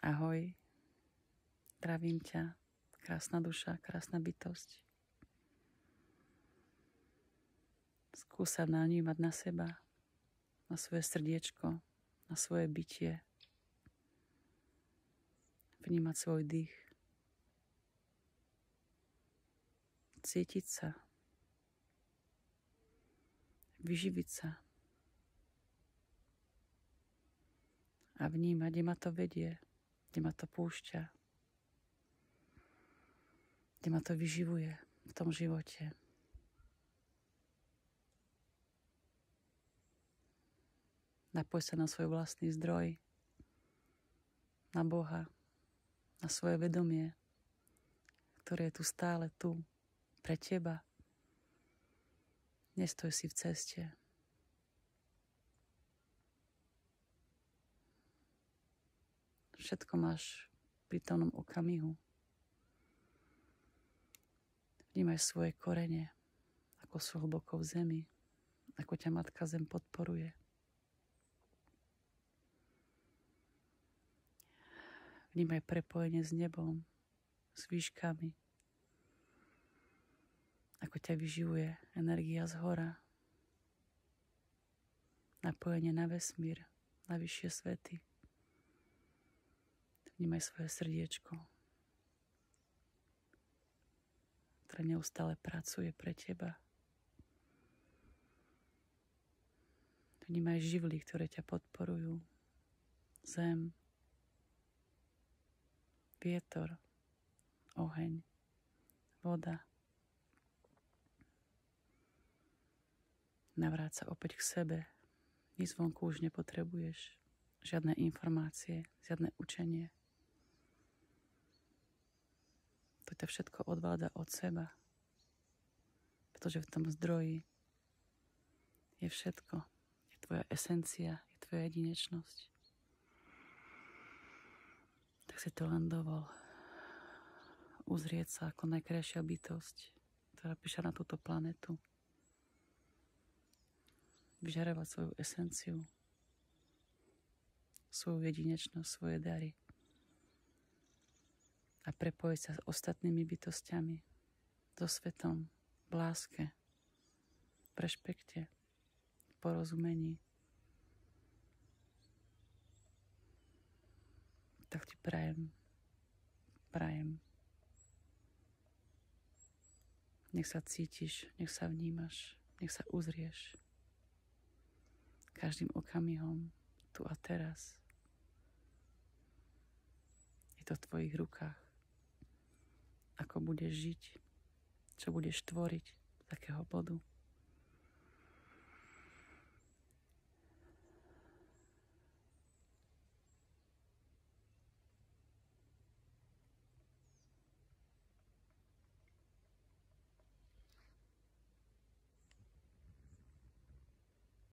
Ahoj, zdravím ťa, krásna duša, krásna bytosť. Skús sa navnímať na seba, na svoje srdiečko, na svoje bytie. Vnímať svoj dých. Cítiť sa. Vyživiť sa. A vnímať, kde ma to vedie, kde ma to púšťa, kde ma to vyživuje v tom živote. Napoj sa na svoj vlastný zdroj, na Boha, na svoje vedomie, ktoré je tu stále tu, pre teba. Nestoj si v ceste. Všetko máš v prítomnom okamihu. Vnímaj svoje korene, ako sú hlboko v zemi, ako ťa Matka Zem podporuje. Vnímaj prepojenie s nebom, s výškami, ako ťa vyživuje energia z hora. Napojenie na vesmír, na vyššie svety. Vnímaj svoje srdiečko, ktoré neustále pracuje pre teba. Vnímaj živly, ktoré ťa podporujú. Zem, vietor, oheň, voda. Navráť sa opäť k sebe. Nic vonku už nepotrebuješ. Žiadne informácie, žiadne učenie. To ťa všetko odvádza od seba. Pretože v tom zdroji je všetko. Je tvoja esencia, je tvoja jedinečnosť. Tak si to len dovol. Uzrieť sa ako najkrajšia bytosť, ktorá prišla na túto planetu. Vyžarovať svoju esenciu, svoju jedinečnosť, svoje dary. A prepojiť sa s ostatnými bytostiami, so svetom, v láske, v rešpekte, v porozumení. Tak ti prajem. Nech sa cítiš, nech sa vnímaš, nech sa uzrieš. Každým okamihom, tu a teraz. Je to v tvojich rukách. Ako budeš žiť, čo budeš tvoriť z takého bodu.